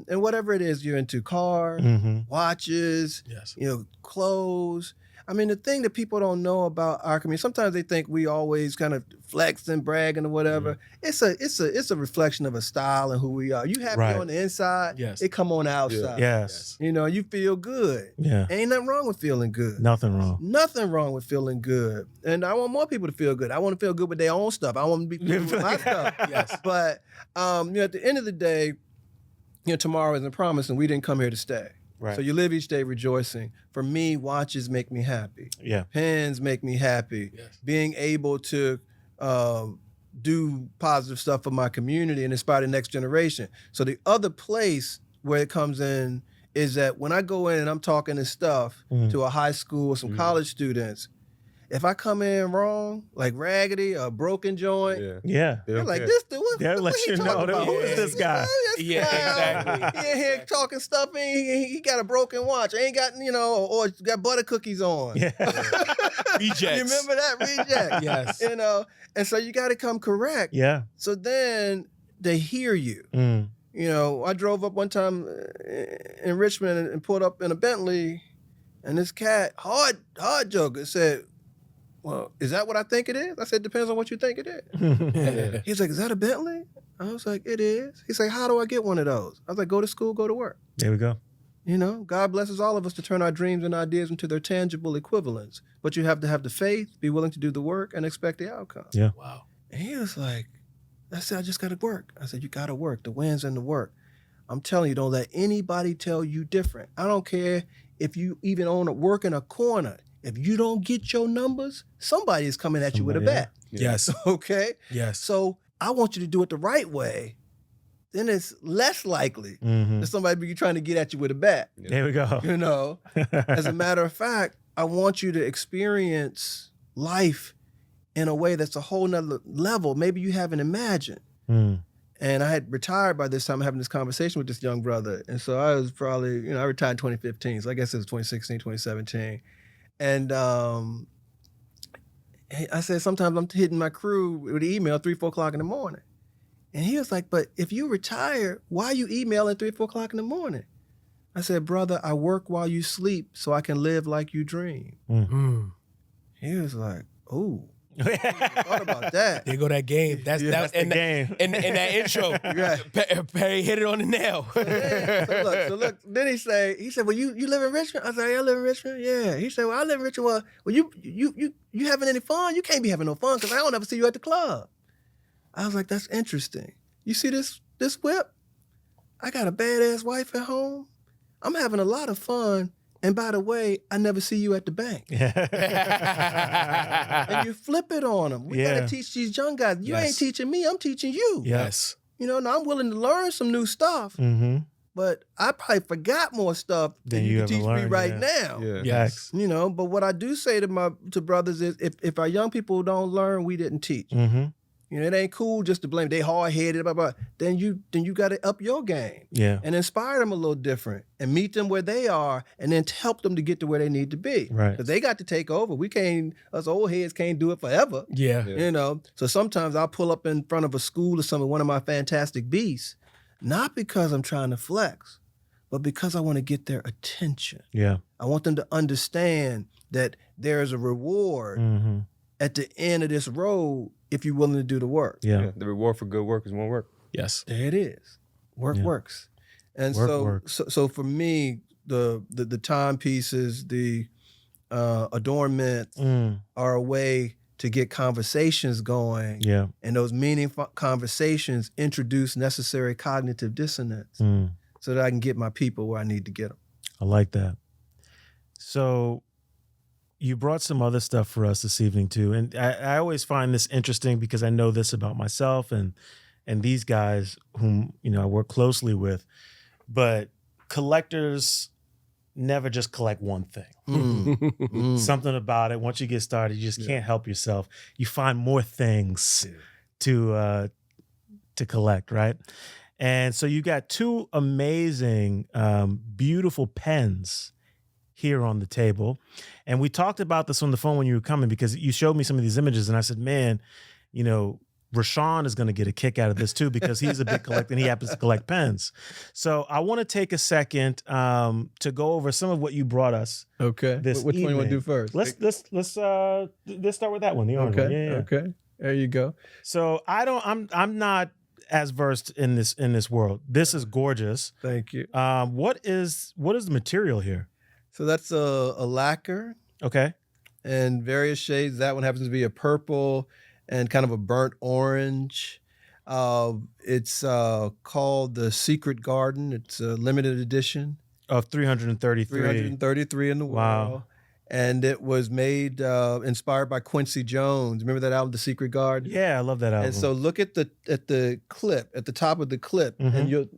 And whatever it is you're into, cars, Mm-hmm. watches, Yes. clothes. The thing that people don't know about our community, sometimes they think we always kind of flex and bragging or whatever. Mm-hmm. It's a reflection of a style and who we are. You happy Right. on the inside, Yes. it come on the outside. Yes. You feel good. Yeah. Ain't nothing wrong with feeling good. Nothing wrong. Nothing wrong with feeling good. And I want more people to feel good. I want to feel good with their own stuff. I want to be good with my stuff. Yes. But at the end of the day, tomorrow isn't promised, and we didn't come here to stay. Right. So you live each day rejoicing. For me, watches make me happy. Yeah. Pens make me happy. Yes. Being able to do positive stuff for my community and inspire the next generation. So the other place where it comes in is that when I go in and I'm talking this stuff to a high school or some college students, if I come in wrong, like raggedy or broken joint, Yeah. Yeah. They they're don't like, care. this dude, what They'll what let he you talking know that- about? who is this guy? this Yeah, guy. exactly. He in here talking stuff, and he got a broken watch. Ain't got, or got butter cookies on. Yeah. Rejects. You remember that? Reject. Yes. And so you got to come correct. Yeah. So then they hear you. Mm. I drove up one time in Richmond and pulled up in a Bentley, and this cat, hard joker, said, "Well, is that what I think it is?" I said, "Depends on what you think it is." He's like, "Is that a Bentley?" I was like, "It is." He's like, "How do I get one of those?" I was like, "Go to school, go to work." There we go. God blesses all of us to turn our dreams and ideas into their tangible equivalents. But you have to have the faith, be willing to do the work, and expect the outcome. Yeah. Wow. And he was like, I said, "I just got to work." I said, "You got to work. The win's in the work." I'm telling you, don't let anybody tell you different. I don't care if you even work in a corner. If you don't get your numbers, somebody is coming at you with a bat. Yes. Okay? Yes. So I want you to do it the right way. Then it's less likely that somebody be trying to get at you with a bat. There we go. As a matter of fact, I want you to experience life in a way that's a whole nother level. Maybe you haven't imagined. And I had retired by this time, having this conversation with this young brother. And so I was probably, I retired in 2015. So I guess it was 2016, 2017. And I said, sometimes I'm hitting my crew with an email 3, 4 o'clock in the morning. And he was like, "But if you retire, why are you emailing 3, 4 o'clock in the morning?" I said, "Brother, I work while you sleep so I can live like you dream." He was like, "Ooh. Thought about that." There go that game. That's the game. And that intro, Perry hit it on the nail. So look. Then he said, "Well, you live in Richmond?" I said, "Yeah, I live in Richmond." Yeah. He said, "Well, I live in Richmond." Well, you having any fun? You can't be having no fun because I don't ever see you at the club. I was like, "That's interesting. You see this whip? I got a badass wife at home. I'm having a lot of fun. And by the way, I never see you at the bank." And you flip it on them. We got to teach these young guys. You ain't teaching me, I'm teaching you. Yes. Now I'm willing to learn some new stuff, but I probably forgot more stuff than you can teach me right now. Yeah. Yes. But what I do say to brothers is if our young people don't learn, we didn't teach. It ain't cool just to blame. They hard-headed, blah, blah. Then you got to up your game. Yeah. And inspire them a little different and meet them where they are and then help them to get to where they need to be. Right. Because they got to take over. Us old heads can't do it forever. Yeah. So sometimes I'll pull up in front of a school or something, one of my fantastic beasts, not because I'm trying to flex, but because I want to get their attention. Yeah. I want them to understand that there is a reward at the end of this road if you're willing to do the work. Yeah. The reward for good work is more work. Yes. There it is. Work works. And so for me, the timepieces, the adornments are a way to get conversations going. Yeah. And those meaningful conversations introduce necessary cognitive dissonance so that I can get my people where I need to get them. I like that. So you brought some other stuff for us this evening too. And I always find this interesting because I know this about myself and these guys whom, I work closely with. But collectors never just collect one thing. Something about it, once you get started, you just can't help yourself. You find more things to collect, right? And so you got 2 amazing, beautiful pens here on the table. And we talked about this on the phone when you were coming because you showed me some of these images and I said, man, Rashawn is going to get a kick out of this too because he's a big collector and he happens to collect pens. So I want to take a second to go over some of what you brought us. Okay. Which one you want to do first? Let's start with that one. The orange one. Yeah. Okay. There you go. So I'm not as versed in this world. This is gorgeous. Thank you. What is the material here? So that's a lacquer. Okay. And various shades. That one happens to be a purple and kind of a burnt orange. It's called the Secret Garden. It's a limited edition. Of 333. 333 in the world. Wow. And it was made, inspired by Quincy Jones. Remember that album, The Secret Garden? Yeah, I love that album. And so look at the clip, at the top of the clip, and you'll,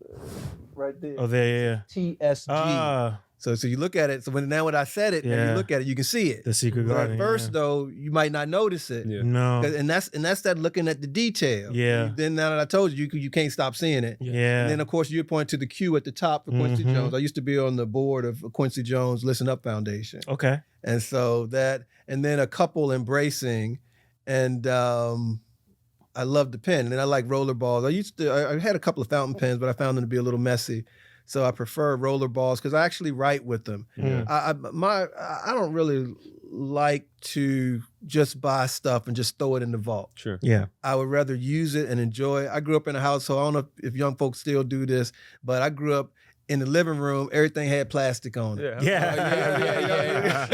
right there. Oh, there, yeah. TSG. So you look at it. So when I said it, and Yeah. you look at it, you can see it. The secret But garden. at first, though, you might not notice it. Yeah. No. And that's that looking at the detail. Yeah. Then now that I told you, you can't stop seeing it. Yeah. And then of course you point to the Q at the top for Quincy Mhm. Jones. I used to be on the board of Quincy Jones Listen Up Foundation, Okay. and so that, and then a couple embracing, and I love the pen, and then I like roller balls. I had a couple of fountain pens, but I found them to be a little messy. So I prefer roller balls because I actually write with them. Yeah. I don't really like to just buy stuff and just throw it in the vault. Sure. Yeah. I would rather use it and enjoy it. I grew up in a household, I don't know if young folks still do this, but I grew up in the living room, everything had plastic on it. Yeah.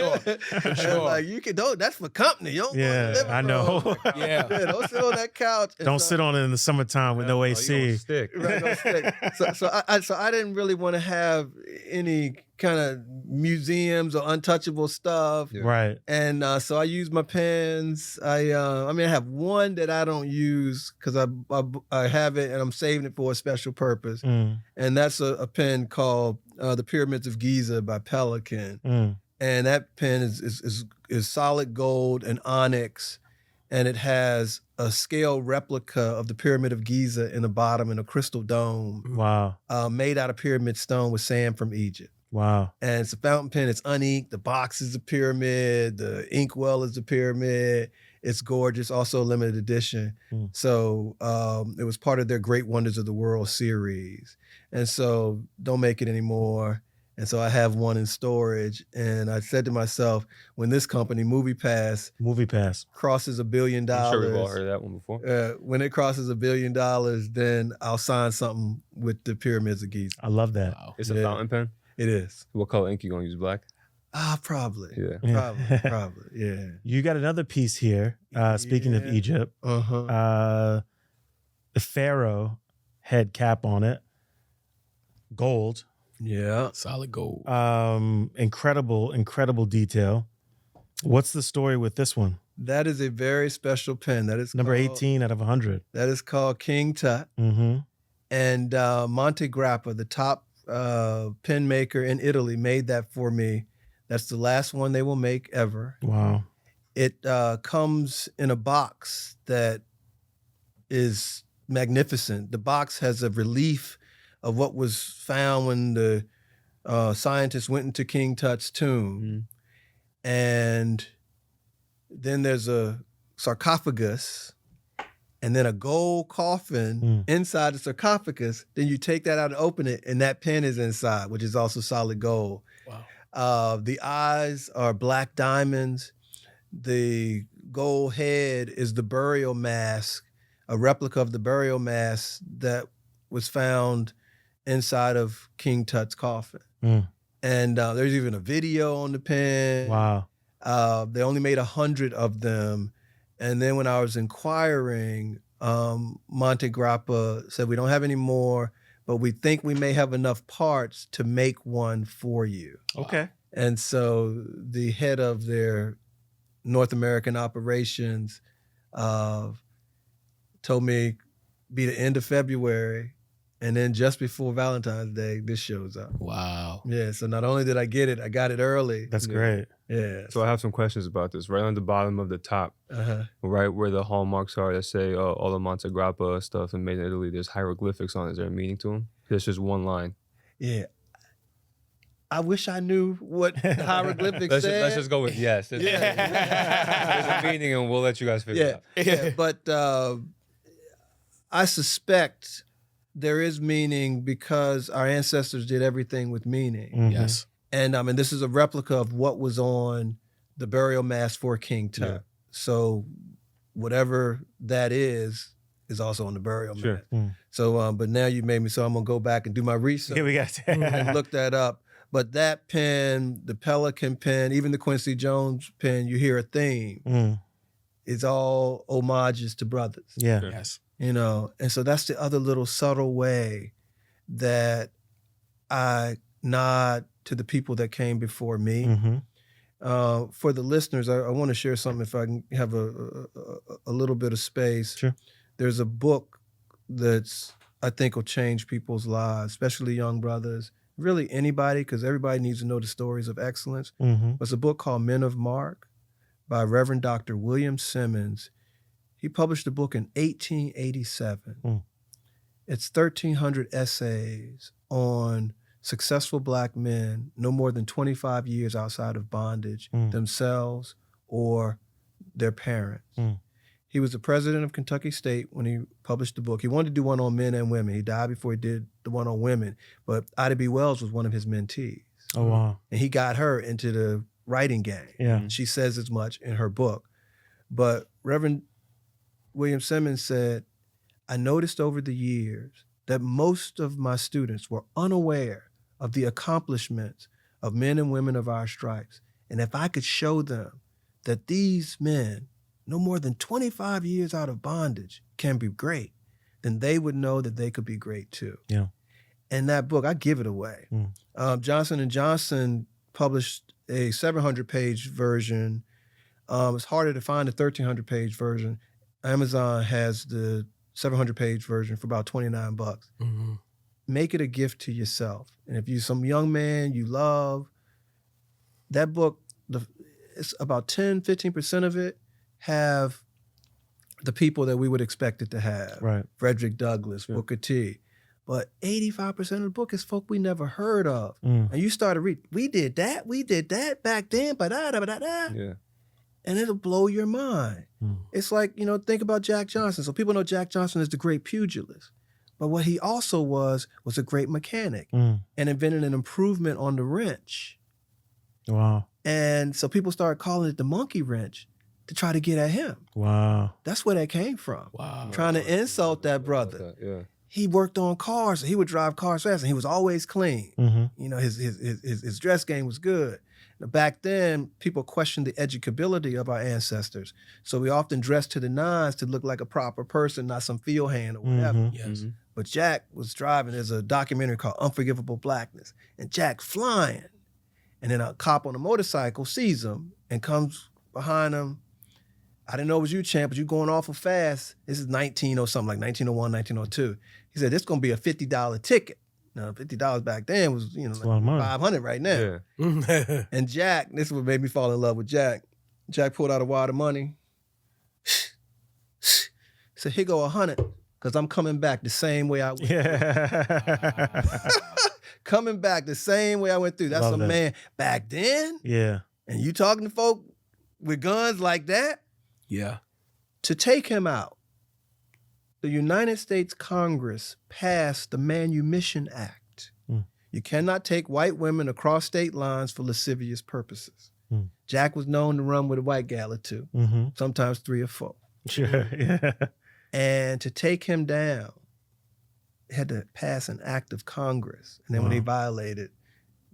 For sure. Like you that's for company. You don't go in the Yeah, living I know. room. Yeah. Don't sit on that couch. And Don't so- sit on it in the summertime with no Oh, you AC. gonna stick. Right, don't stick. So I didn't really want to have any kind of museums or untouchable stuff. Yeah. Right. And so I use my pens. I have one that I don't use because I have it and I'm saving it for a special purpose. Mm. And that's a pen called The Pyramids of Giza by Pelican. Mm. And that pen is solid gold and onyx, and it has a scale replica of the Pyramid of Giza in the bottom in a crystal dome Wow. made out of pyramid stone with sand from Egypt. Wow. And it's a fountain pen. It's uninked. The box is a pyramid. The inkwell is a pyramid. It's gorgeous. Also a limited edition. Mm. So it was part of their Great Wonders of the World series. And so don't make it anymore. And so I have one in storage. And I said to myself, when this company, MoviePass, Movie pass. crosses $1 billion, I'm sure we've all heard that one before. when it crosses $1 billion, then I'll sign something with the Pyramids of Giza. I love that. Wow. It's a Yeah. fountain pen. It is. What color ink you gonna use? Black. Probably. Yeah. Probably. Yeah. You got another piece here. Speaking of Yeah. Egypt, Uh-huh. the pharaoh head cap on it, gold. Yeah. Solid gold. Incredible detail. What's the story with this one? That is a very special pen. That is Number called, 18 out of 100. That is called King Tut. Mm-hmm. And Monte Grappa, the top pen maker in Italy, made that for me. That's the last one they will make ever. Wow. It comes in a box that is magnificent. The box has a relief of what was found when the scientists went into King Tut's tomb. And then there's a sarcophagus and then a gold coffin inside the sarcophagus. Then you take that out and open it, and that pen is inside, which is also solid gold. Wow. The eyes are black diamonds. The gold head is the burial mask, a replica of the burial mask that was found inside of King Tut's coffin. Mm. And there's even a video on the pen. Wow. They only made 100 of them. And then when I was inquiring, Monte Grappa said, we don't have any more, but we think we may have enough parts to make one for you. Okay. And so the head of their North American operations told me be the end of February. And then just before Valentine's Day, this shows up. Wow. Yeah, so not only did I get it, I got it early. That's great. Yeah. So I have some questions about this. Right on the bottom of the top, right where the hallmarks are that say all the Monte Grappa stuff and made in Italy, there's hieroglyphics on it. Is there a meaning to them? It's just one line. Yeah. I wish I knew what the hieroglyphics said. Let's just go with yes. There's a meaning, and we'll let you guys figure it out. Yeah, but I suspect there is meaning because our ancestors did everything with meaning. Mhm. Yes. And this is a replica of what was on the burial mask for King Tut. Yeah. So whatever that is also on the burial Sure. mask. Mm. So, but now you made me, so I'm gonna go back and do my research. Here we got And look that up. But that pen, the Pelican pen, even the Quincy Jones pen, you hear a theme. Mm. It's all homages to brothers. Yeah. Sure. Yes. You know, and so that's the other little subtle way that I nod to the people that came before me. Mm-hmm. For the listeners, I want to share something if I can have a little bit of space. Sure. There's a book that's I think will change people's lives, especially young brothers. really anybody, because everybody needs to know the stories of excellence. Was a book called Men of Mark by Reverend Dr. William Simmons. He published the book in 1887. It's 1,300 essays on successful Black men, no more than 25 years outside of bondage, themselves or their parents. He was the president of Kentucky State when he published the book. He wanted to do one on men and women. He died before he did the one on women, but Ida B. Wells was one of his mentees. Oh, wow. And he got her into the writing game. Yeah. She says as much in her book. But Reverend William Simmons said, I noticed over the years that most of my students were unaware of the accomplishments of men and women of our stripes. And if I could show them that these men, no more than 25 years out of bondage, can be great, then they would know that they could be great too. Yeah. And that book, I give it away. Johnson & Johnson published a 700-page version. It's harder to find a 1,300-page version. Amazon has the 700-page version for about $29. Make it a gift to yourself. And if you're some young man you love, that book, it's about 10, 15% of it have the people that we would expect it to have. Right. Frederick Douglass, Booker T. But 85% of the book is folk we never heard of. And you start to read, we did that back then, ba-da-da-ba-da-da. Yeah. And it'll blow your mind. It's like, think about Jack Johnson. So people know Jack Johnson is the great pugilist. But what he also was a great mechanic and invented an improvement on the wrench. Wow. And so people started calling it the monkey wrench to try to get at him. Wow. That's where that came from. Wow. Trying to insult that brother. Yeah. He worked on cars. He would drive cars fast, and he was always clean. His dress game was good. Back then, people questioned the educability of our ancestors. So we often dressed to the nines to look like a proper person, not some field hand or whatever. Yes. But Jack was driving. There's a documentary called Unforgivable Blackness. And Jack's flying. And then a cop on a motorcycle sees him and behind him. I didn't know it was you, champ, but you going awful fast. This is 1901, 1902. He said, this is going to be a $50 ticket. Now, $50 back then was, a lot of money. $500 right now. Yeah. And Jack, this is what made me fall in love with Jack. Jack pulled out a wad of money. He said, here go 100, because I'm coming back the same way I went. Yeah. Coming back the same way I went through. That's Love a that. man back then. Yeah. And you talking to folk with guns like that? Yeah. To take him out, the United States Congress passed the Manumission Act. You cannot take white women across state lines for lascivious purposes. Jack was known to run with a white gal or two, sometimes 3 or 4. Sure. Yeah. And to take him down, they had to pass an act of Congress. And then when he violated,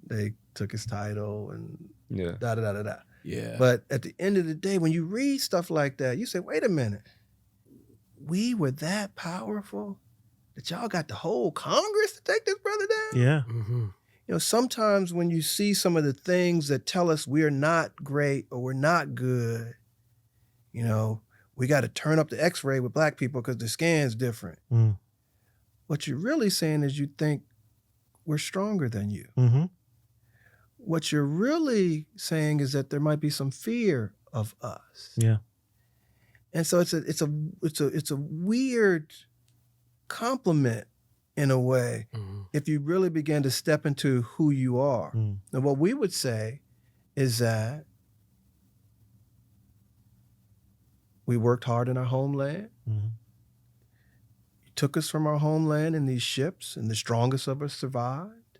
they took his title and da-da-da-da-da. Yeah. But at the end of the day, when you read stuff like that, you say, wait a minute. We were that powerful that y'all got the whole Congress to take this brother down? Yeah. Sometimes when you see some of the things that tell us we're not great or we're not good, we got to turn up the x-ray with Black people because the scan's different. What you're really saying is you think we're stronger than you. What you're really saying is that there might be some fear of us. Yeah. And so it's a weird compliment in a way if you really begin to step into who you are. And what we would say is that we worked hard in our homeland. You took us from our homeland in these ships, and the strongest of us survived.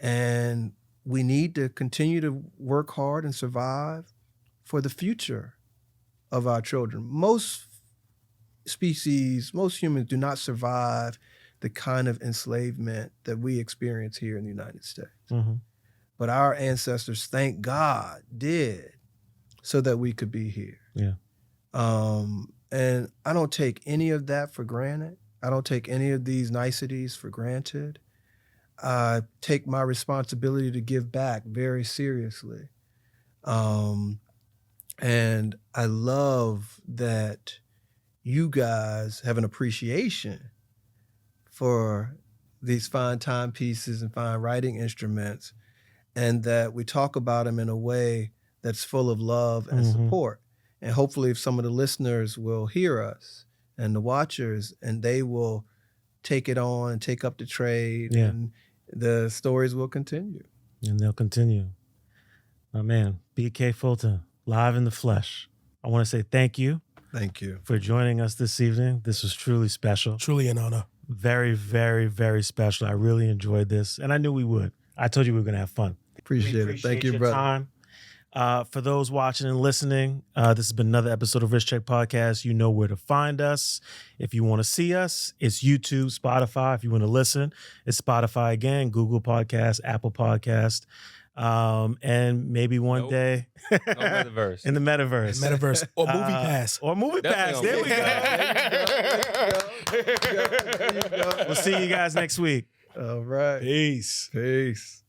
And we need to continue to work hard and survive for the future of our children. Most species, most humans do not survive the kind of enslavement that we experience here in the United States. But our ancestors, thank God, did so that we could be here. Yeah. And I don't take any of that for granted. I don't take any of these niceties for granted. I take my responsibility to give back very seriously. And I love that you guys have an appreciation for these fine timepieces and fine writing instruments, and that we talk about them in a way that's full of love and support. And hopefully if some of the listeners will hear us and the watchers, and they will take it on and take up the trade, and the stories will continue. And they'll continue. My man, BK Fulton, live in the flesh. I want to say thank you. Thank you for joining us this evening. This was truly special. Truly an honor. Very, very, very special. I really enjoyed this, and I knew we would. I told you we were going to have fun. Appreciate it. Thank you, your brother. Time. For those watching and listening, this has been another episode of Wrist Check Podcast. You know where to find us. If you want to see us, it's YouTube, Spotify. If you want to listen, it's Spotify again, Google Podcast, Apple Podcast. And maybe one day No metaverse. in the metaverse. Metaverse or Movie Pass. Or Movie Pass. There we go. We'll see you guys next week. All right. Peace. Peace.